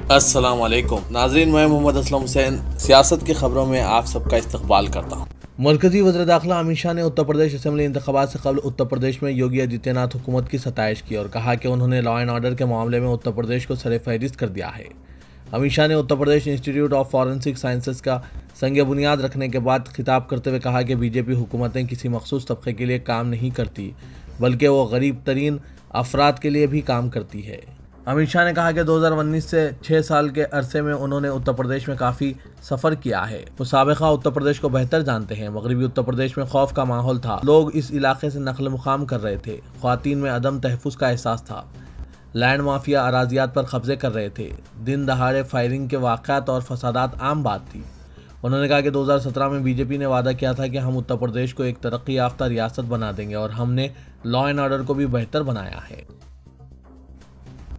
अस्सलाम वालेकुम नाजरीन, मैं मोहम्मद असलम हुसैन सियासत की खबरों में आप सबका इस्तकबाल करता हूँ। मरकजी वज़ीर दाखिला अमित शाह ने उत्तर प्रदेश असेंबली इंतखाबात से कबल उत्तर प्रदेश में योगी आदित्यनाथ हुकूमत की सताइश की और कहा कि उन्होंने लॉ एंड ऑर्डर के मामले में उत्तर प्रदेश को सरे फहरिस्त कर दिया है। अमित शाह ने Uttar Pradesh institute of forensic sciences का संग बुनियाद रखने के बाद खिताब करते हुए कहा कि बीजेपी हुकूमतें किसी मखसूस तबके के लिए काम नहीं करती, बल्कि वो गरीब तरीन अफराद के लिए भी काम करती है। अमित शाह ने कहा कि 2019 से 6 साल के अरसे में उन्होंने उत्तर प्रदेश में काफ़ी सफ़र किया है। वो साबिक़ा उत्तर प्रदेश को बेहतर जानते हैं। मगरबी उत्तर प्रदेश में खौफ का माहौल था, लोग इस इलाके से नकल मुकाम कर रहे थे, ख़वातीन में अदम तहफ़्फ़ुज़ का एहसास था, लैंड माफिया अराजियात पर कब्जे कर रहे थे, दिन दहाड़े फायरिंग के वाक़यात और फसादात आम बात थी। उन्होंने कहा कि 2017 में बीजेपी ने वादा किया था कि हम उत्तर प्रदेश को एक तरक्की याफ्ता रियासत बना देंगे और हमने लॉ एंड ऑर्डर को भी बेहतर बनाया है।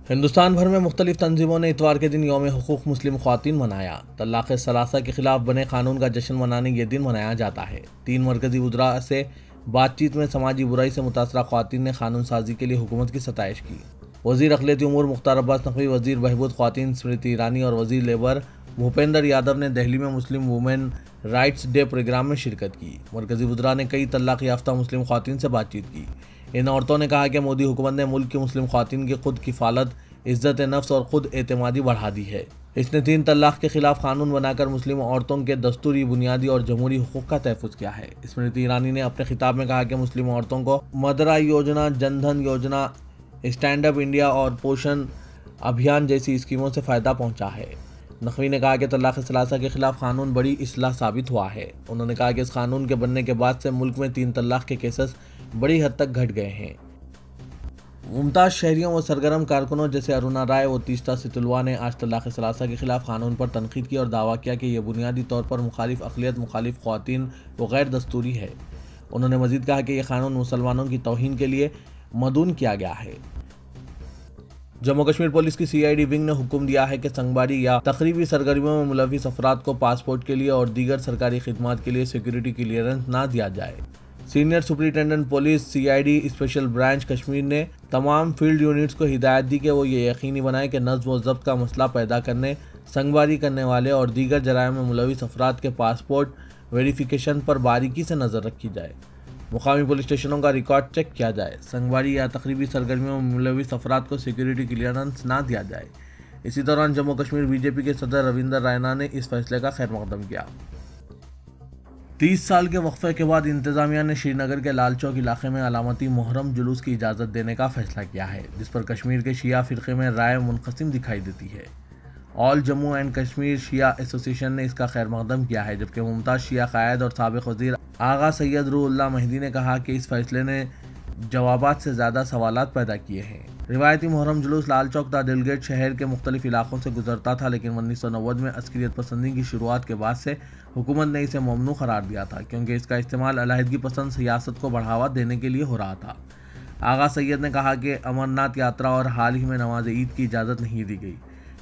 हिंदुस्तान भर में मुख्तलिफ तंजीमों ने इतवार के दिन यौम हुकूक मुस्लिम ख़वातीन मनाया। तलाक़ सलासा के खिलाफ बने कानून का जश्न मनाने ये दिन मनाया जाता है। 3 मरकजी वज़रा से बातचीत में समाजी बुराई से मुतासरा ख़वातीन ने कानून साजी के लिए हुकूमत की सताइश की। वज़ीर अक़लियती उमूर मुख्तार अब्बास नकवी, वज़ीर बहबूद ख़वातीन स्मृति ईरानी और वज़ीर लेबर भूपेंद्र यादव ने दिल्ली में Muslim women rights day program में शिरकत की। मरकजी वज़रा ने कई तलाक़ याफ्ता मुस्लिम ख़वातीन से बातचीत की। इन औरतों ने कहा कि मोदी हुकूमत ने मुल्क की मुस्लिम ख़वातीन की खुद किफ़ालत, इज़्ज़त नफ्स और ख़ुद एतमादी बढ़ा दी है। इसने 3 तलाक़ के खिलाफ कानून बनाकर मुस्लिम औरतों के दस्तूरी, बुनियादी और जमहूरी हुकूक़ का तहफ़्फ़ुज़ किया है। स्मृति ईरानी ने अपने खिताब में कहा कि मुस्लिम औरतों को मदरा योजना, जनधन योजना, स्टैंड अप इंडिया और पोषण अभियान जैसी स्कीमों से फ़ायदा पहुँचा है। नकवी ने कहा कि तलाक़ सलासा के खिलाफ कानून बड़ी इस्लाह साबित हुआ है। उन्होंने कहा कि इस कानून के बनने के बाद से मुल्क में 3 तलाक़ के केसेस बड़ी हद तक घट गए हैं। मुमताज़ शहरियों व सरगर्म कारकुनों जैसे अरुणा राय व तीस्ता सितुलवा ने आज तलाक़ सलासा के खिलाफ कानून पर तनकीद की और दावा किया कि यह बुनियादी तौर पर मुखालिफ अक़लियत, मुखालिफ ख़वातीन व गैर दस्तूरी है। उन्होंने मज़ीद कहा कि यह कानून मुसलमानों की तौहीन के लिए मदून किया गया है। जम्मू कश्मीर पुलिस की CID विंग ने हुक्म दिया है कि संगवारी या तकरीबी सरगर्मियों में मुलविस अफराद को पासपोर्ट के लिए और दीगर सरकारी खिदमात के लिए सिक्योरिटी क्लियरेंस ना दिया जाए। Senior superintendent police CID special branch Kashmir ने तमाम फील्ड यूनिट्स को हिदायत दी कि वो ये यकीनी बनाए कि नज़्म व ज़ब्त का मसला पैदा करने, संगवारी करने वाले और दीगर जराइम में मुलविस अफराद के पासपोर्ट वेरिफिकेशन पर बारीकी से नज़र रखी जाए। मुकामी पुलिस स्टेशनों का रिकॉर्ड चेक किया जाए। संगवारी या तकरीबी सरगर्मियों में मुलविस अफराद को सिक्योरिटी क्लियरेंस ना दिया जाए। इसी दौरान जम्मू कश्मीर BJP के सदर रविंदर रैना ने इस फैसले का खैर मकदम किया। 30 साल के वक्फे के बाद इंतजामिया ने श्रीनगर के लाल चौक इलाके में अलामती मुहर्रम जुलूस की इजाज़त देने का फैसला किया है, जिस पर कश्मीर के शिया फ़िरक़े में राय मुनक़सिम दिखाई देती है। All Jammu and Kashmir Shia association ने इसका खैर मकदम किया है, जबकि मुमताज़ शिया क़ायद और साबिक़ वज़ीर आगा सैयद रूहुल्लाह मेहदी ने कहा कि इस फैसले ने जवाबात से ज़्यादा सवालात पैदा किए हैं। रिवायती मुहर्रम जुलूस लाल चौक ता दिलगेट शहर के मुख्तलिफ इलाकों से गुजरता था, लेकिन 1990 में अस्करियत पसंदी की शुरुआत के बाद से हुकूमत ने इसे ममनू करार दिया था, क्योंकि इसका इस्तेमाल अलहदगी पसंद सियासत को बढ़ावा देने के लिए हो रहा था। आगा सैयद ने कहा कि अमरनाथ यात्रा और हाल ही में नमाज ईद की इजाज़त नहीं दी गई।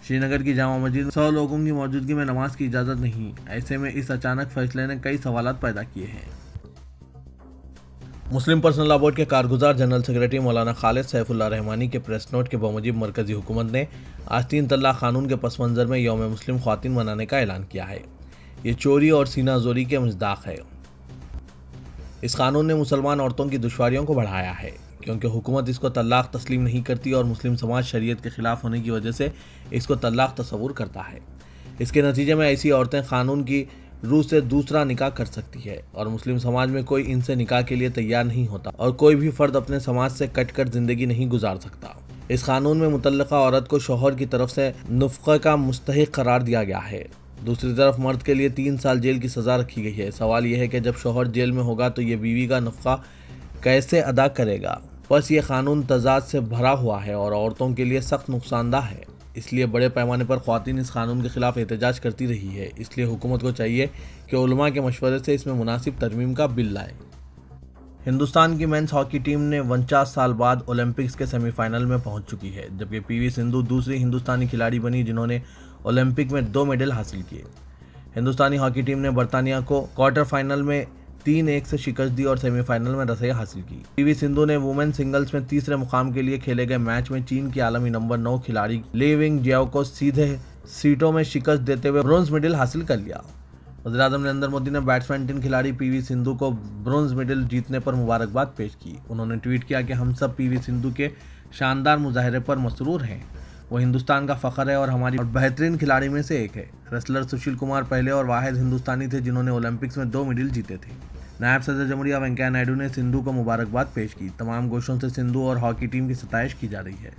श्रीनगर की जामा मस्जिद में 100 लोगों की मौजूदगी में नमाज की इजाज़त नहीं। ऐसे में इस अचानक फैसले ने कई सवालात पैदा किए हैं। मुस्लिम पर्सनल लॉ बोर्ड के कारगुजार जनरल सेक्रेटरी मौलाना खालिद सैफुल्लाह रहमानी के प्रेस नोट के बमुजिब मरकजी हुकूमत ने आज 3 तलाक़ कानून के पस मंज़र में यौम मुस्लिम ख़वातीन मनाने का ऐलान किया है। ये चोरी और सीना जोरी के मज़दाक़ है। इस कानून ने मुसलमान औरतों की दुश्वारियों को बढ़ाया है, क्योंकि हुकूमत इसको तलाक़ तस्लीम नहीं करती और मुस्लिम समाज शरीयत के ख़िलाफ़ होने की वजह से इसको तलाक़ तस्वुर करता है। इसके नतीजे में ऐसी औरतें कानून की रूह से दूसरा निकाह कर सकती है और मुस्लिम समाज में कोई इनसे निकाह के लिए तैयार नहीं होता और कोई भी फ़र्द अपने समाज से कट कर ज़िंदगी नहीं गुजार सकता। इस कानून में मुतल्लका औरत को शौहर की तरफ से नुफ़क़ा का मुस्तहिक़ करार दिया गया है। दूसरी तरफ मर्द के लिए 3 साल जेल की सज़ा रखी गई है। सवाल यह है कि जब शौहर जेल में होगा तो ये बीवी का नुफ़क़ा कैसे अदा करेगा। बस ये कानून तज़ाद से भरा हुआ है और औरतों के लिए सख्त नुकसानदा है। इसलिए बड़े पैमाने पर ख़वातीन इस कानून के ख़िलाफ़ एहतजाज करती रही है। इसलिए हुकूमत को चाहिए कि उलमा के मशवरे से इसमें मुनासिब तरमीम का बिल लाए। हिंदुस्तान की मेंस हॉकी टीम ने 49 साल बाद ओलंपिक्स के सेमीफाइनल में पहुंच चुकी है, जबकि PV सिंधु दूसरी हिंदुस्तानी खिलाड़ी बनी जिन्होंने ओलंपिक में 2 मेडल हासिल किए। हिंदुस्तानी हॉकी टीम ने बरतानिया को क्वार्टर फाइनल में 3-1 से शिकस्त दी और सेमीफाइनल में रसैया हासिल की। PV सिंधु ने वुमेन सिंगल्स में तीसरे मुकाम के लिए खेले गए मैच में चीन की आलमी नंबर 9 खिलाड़ी ली विंग जियाओ को सीधे सीटों में शिकस्त देते हुए ब्रोंज मेडल हासिल कर लिया। वज़ीर-ए-आज़म नरेंद्र मोदी ने बैट्समैन टीम खिलाड़ी पीवी सिंधु को ब्रोंज मेडल जीतने पर मुबारकबाद पेश की। उन्होंने ट्वीट किया कि हम सब पीवी सिंधु के शानदार मुजाहरे पर मसरूर हैं। वो हिंदुस्तान का फ़ख्र है और हमारी बेहतरीन खिलाड़ी में से एक है। रेसलर सुशील कुमार पहले और वाहिद हिंदुस्तानी थे जिन्होंने ओलंपिक्स में 2 मेडल जीते थे। नायब सदर जमहूरिया वेंकैया नायडू ने सिंधु को मुबारकबाद पेश की। तमाम गोशों से सिंधु और हॉकी टीम की सताइश की जा रही है।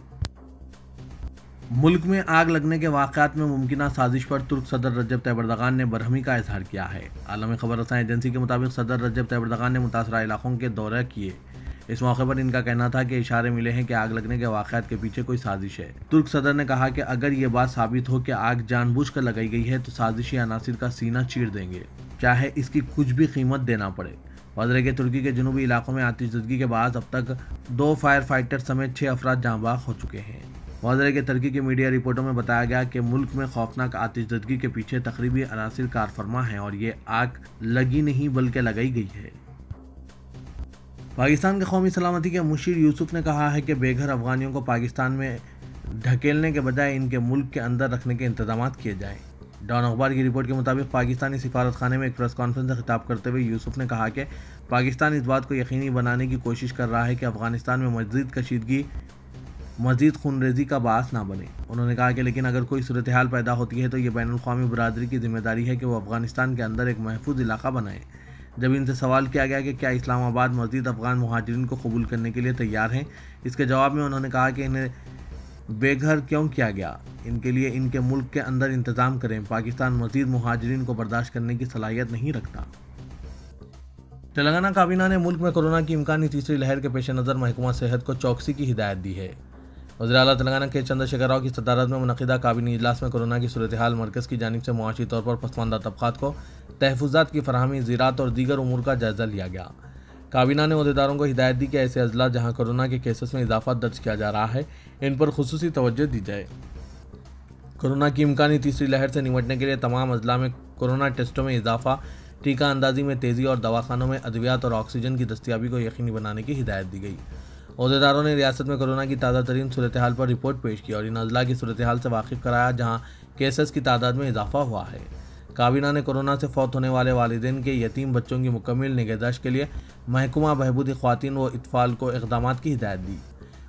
मुल्क में आग लगने के वाक़यात में मुमकिना साजिश पर तुर्क सदर रजब तैयब एर्दोगान ने बरहमी का इजहार किया है। आलमी खबर रसां एजेंसी के मुताबिक सदर रजब तैयब एर्दोगान ने मुतासरा इलाकों के दौरे किए। इस मौके पर इनका कहना था कि इशारे मिले हैं कि आग लगने के वाक़यात के पीछे कोई साजिश है। तुर्क सदर ने कहा कि अगर ये बात साबित हो कि आग जानबूझकर लगाई गई है तो साजिशी अनासिर का सीना चीर देंगे, चाहे इसकी कुछ भी कीमत देना पड़े। वज़रे के तुर्की के जनूबी इलाकों में आतिशज़दगी के बाद अब तक 2 फायर फाइटर समेत 6 अफराद जाँबाग हो चुके हैं। वज़रे के तुर्की की मीडिया रिपोर्टों में बताया गया कि मुल्क में खौफनाक आतिशज़दगी के पीछे तकरीबी अनासिर कारफरमा हैं और ये आग लगी नहीं बल्कि लगाई गई है। पाकिस्तान के कौमी सलामती के मुशीर यूसुफ ने कहा है कि बेघर अफगानियों को पाकिस्तान में ढकेलने के बजाय इनके मुल्क के अंदर रखने के इंतजाम किए जाएँ। डॉन अखबार की रिपोर्ट के मुताबिक पाकिस्तानी सिफारत खाने में एक प्रेस कॉन्फ्रेंस से खिताब करते हुए यूसुफ ने कहा कि पाकिस्तान इस बात को यकीनी बनाने की कोशिश कर रहा है कि अफगानिस्तान में मज़ीद कशीदगी मज़ीद खूनरेज़ी का बास ना बने। उन्होंने कहा कि लेकिन अगर कोई सूरत हाल पैदा होती है तो ये बैनुल-अक़वामी बरादरी की जिम्मेदारी है कि वो अफगानिस्तान के अंदर एक महफूज इलाका बनाए। जब इनसे सवाल किया गया कि क्या इस्लामाबाद मज़ीद अफ़गान मुहाजिरीन को कबूल करने के लिए तैयार हैं, इसके जवाब में उन्होंने कहा कि इन्हें बेघर क्यों किया गया, इनके लिए इनके मुल्क के अंदर इंतज़ाम करें। पाकिस्तान मज़ीद मुहाजिरीन को बर्दाश्त करने की सलाहियत नहीं रखता। तेलंगाना काबीना ने मुल्क में कोरोना की इम्कानी तीसरी लहर के पेश नज़र महकमा सेहत को चौकसी की हिदायत दी है। वज़ीर आला तेलंगाना के चंद्रशेखर राव की सदारत में मुनक़िदा काबीनी इजलास में कोरोना की सूरत हाल मरकज़ की जानिब से मुआशी तौर पर पसमानदा तबक़ात को तहफ़्फ़ुज़ात की फ़राहमी, ज़राअत और दीगर उमूर का जायज़ा लिया गया। काबीना ने ओहदेदारों को हिदायत दी कि ऐसे अजला जहाँ कोरोना के केसेस में इजाफा दर्ज किया जा रहा है, इन पर खुसूसी तवज्जो दी जाए। कोरोना की इम्कानी तीसरी लहर से निपटने के लिए तमाम अजला में कोरोना टेस्टों में इजाफा, टीका अंदाजी में तेज़ी और दवाखानों में अद्वियात और ऑक्सीजन की दस्तियाबी को यकीनी बनाने की हिदायत दी गई। ओहदेदारों ने रियासत में कोरोना की ताज़ा तरीन सूरत हाल पर रिपोर्ट पेश की और इन अजला की सूरत हाल से वाकिफ़ कराया जहाँ केसेस की तादाद में इजाफा हुआ है। काबीना ने कोरोना से फौत होने वाले वालिदैन के यतीम बच्चों की मुकम्मल निगहदाश्त के लिए महकमा बहबूद ख़वातीन व इत्फ़ाल को इक़दामात की हिदायत दी।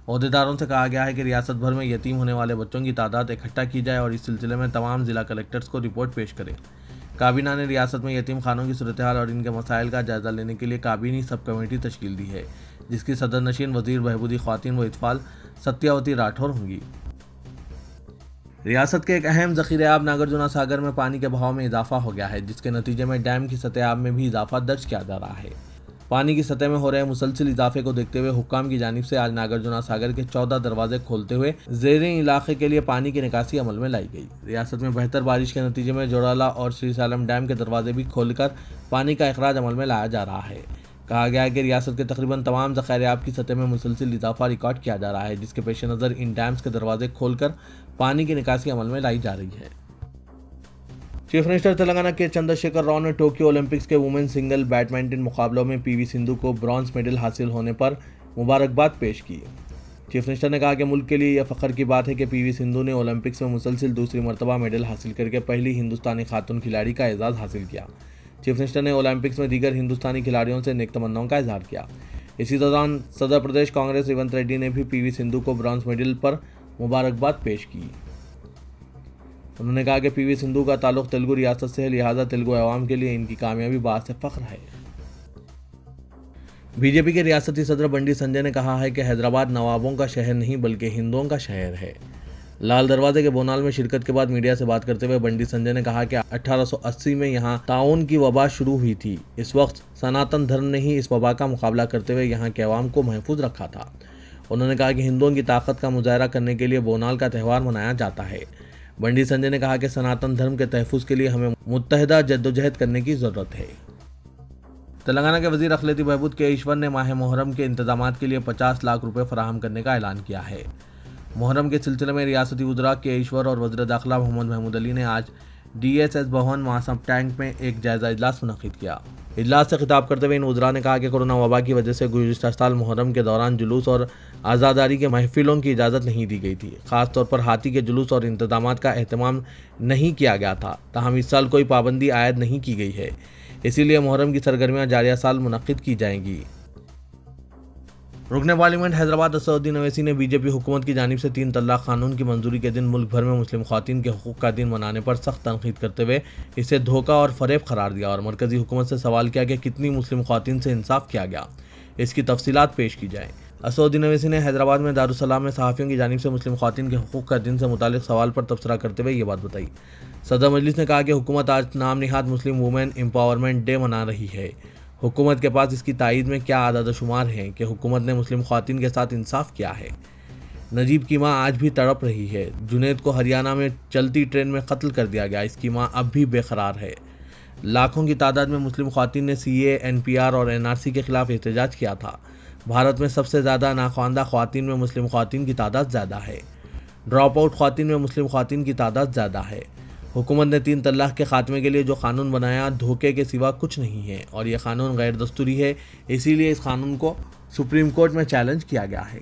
ओहदेदारों से कहा गया है कि रियासत भर में यतीम होने वाले बच्चों की तादाद इकट्ठा की जाए और इस सिलसिले में तमाम ज़िला कलेक्टर्स को रिपोर्ट पेश करें। काबीना ने रियासत में यतीम खानों की सूरत हाल और इनके मसाइल का जायज़ा लेने के लिए काबीनी सब कमेटी तश्कील दी है, जिसकी सदर नशीन वज़ीर बहबूदी ख़वातीन व इत्फ़ाल सत्यावती राठौर होंगी। रियासत के एक अहम ज़ख़ीरे-आब नागार्जुना सागर में पानी के बहाव में इजाफा हो गया है, जिसके नतीजे में डैम की सतह आब में भी इजाफा दर्ज किया जा रहा है। पानी की सतह में हो रहे मुसलसिल इजाफे को देखते हुए हुक्काम की जानिब से आज नागार्जुना सागर के 14 दरवाजे खोलते हुए ज़ेरी इलाके के लिए पानी की निकासी अमल में लाई गई। रियासत में बेहतर बारिश के नतीजे में जोड़ाला और श्री सालम डैम के दरवाजे भी खोलकर पानी का अखराज अमल में लाया जा रहा है। कहा गया है कि रियासत के तकरीबन तमाम ज़ख़ायर-ए-आब की सतह में मुसलसिल इजाफा रिकॉर्ड किया जा रहा है, जिसके पेश नज़र इन डैम्स के दरवाजे खोलकर पानी की निकासी अमल में लाई जा रही है। चीफ मिनिस्टर तेलंगाना के चंद्रशेखर राव ने टोक्यो ओलंपिक्स के वुमेन सिंगल बैडमिंटन मुकाबलों में पीवी सिंधु को ब्रॉन्ज मेडल हासिल होने पर मुबारकबाद पेश की। चीफ मिनिस्टर ने कहा कि मुल्क के लिए यह फ़ख्र की बात है कि पीवी सिंधु ने ओलंपिक्स में मुसलसिल दूसरी मरतबा मेडल हासिल करके पहली हिंदुस्तानी खातून खिलाड़ी का एजाज़ हासिल किया। चीफ मिनिस्टर ने ओलंपिक्स में दीगर हिंदुस्तानी खिलाड़ियों से नेक तमन्नाओं का इजहार किया। इसी दौरान सदर प्रदेश कांग्रेस रेवंत रेड्डी ने भी पीवी सिंधु को ब्रॉन्ज मेडल पर मुबारकबाद पेश की। उन्होंने कहा कि पीवी सिंधु का ताल्लुक तेलुगु रियासत से है, लिहाजा तेलुगु अवाम के लिए इनकी कामयाबी बात से फ़ख्र है। बीजेपी के रियासती सदर बंडी संजय ने कहा है कि हैदराबाद नवाबों का शहर नहीं बल्कि हिंदुओं का शहर है। लाल दरवाजे के बोनाल में शिरकत के बाद मीडिया से बात करते हुए बंडी संजय ने कहा कि 1880 में यहाँ ताउन की वबा शुरू हुई थी। इस वक्त सनातन धर्म ने ही इस वबा का मुकाबला करते हुए यहाँ के अवाम को महफूज रखा था। उन्होंने कहा कि हिंदुओं की ताकत का मुजाहरा करने के लिए बोनाल का त्यौहार मनाया जाता है। बंडी संजय ने कहा कि सनातन धर्म के तहफ़्फ़ुज़ के लिए हमें मुत्तहिदा जद्दोजहद करने की ज़रूरत है। तेलंगाना के वज़ीर अखिलेती बहबूद के ईश्वर ने माह मुहर्रम के इंतजामात के लिए 50 लाख रुपए फराहम करने का ऐलान किया है। मुहर्रम के सिलसिले में रियासती वज़रा के ईश्वर और वज़ीर दाखिला मोहम्मद महमूद अली ने आज DSS भवन मासम टैंक में एक जायज़ा इजलास मुनक़िद किया। इजलास से खिताब करते हुए इन वज़रा ने कहा कि कोरोना वबा की वजह से गुज़िश्ता साल मुहर्रम के दौरान जुलूस और आज़ादारी के महफिलों की इजाज़त नहीं दी गई थी। ख़ासतौर पर हाथी के जुलूस और इंतजामात का एहतमाम नहीं किया गया था। ताहम इस साल कोई पाबंदी आयद नहीं की गई है, इसीलिए मुहर्रम की सरगर्मियाँ जारिया साल मुनक्किद की जाएंगी। रुकने पार्लियामेंट हैदराबाद असदुद्दीन ओवैसी ने बीजेपी हुकूमत की जानिब से 3 तलाक कानून की मंजूरी के दिन मुल्क भर में मुस्लिम ख़वातीन के हुकूक़ का दिन मनाने पर सख्त तनकीद करते हुए इसे धोखा और फ़रेब करार दिया और मरकज़ी हुकूमत से सवाल किया कि कितनी मुस्लिम ख़वातीन से इंसाफ किया गया, इसकी तफसीलात पेश की जाए। असदुद्दीन ओवैसी ने हैदराबाद में दारुस्सलाम में सहाफ़ियों की जानिब से मुस्लिम ख़वातीन के हुकूक़ का दिन से मुतालिक सवाल पर तबसरा करते हुए ये बात बताई। सदर मजलिस ने कहा कि हुकूमत आज नाम निहाद मुस्लिम वुमेन एम्पावरमेंट डे मना रही है। हुकूमत के पास इसकी तायीद में क्या आदाद शुमार हैं कि हुकूमत ने मुस्लिम ख़वातीन के साथ इंसाफ किया है। नजीब की मां आज भी तड़प रही है। जुनैद को हरियाणा में चलती ट्रेन में कत्ल कर दिया गया, इसकी मां अब भी बेकरार है। लाखों की तादाद में मुस्लिम ख़वातीन ने CAA, NPR और NRC के खिलाफ एहतजाज किया था। भारत में सबसे ज़्यादा नाख्वानदा ख़वातीन में मुस्लिम ख़वातीन की तादाद ज़्यादा है। ड्रॉप आउट ख़वातीन में मुस्लिम ख़वातीन की तादाद ज़्यादा है। हुकूमत ने 3 तलाक के खात्मे के लिए जो कानून बनाया धोखे के सिवा कुछ नहीं है और ये कानून गैर दस्तूरी है, इसीलिए इस कानून को सुप्रीम कोर्ट में चैलेंज किया गया है।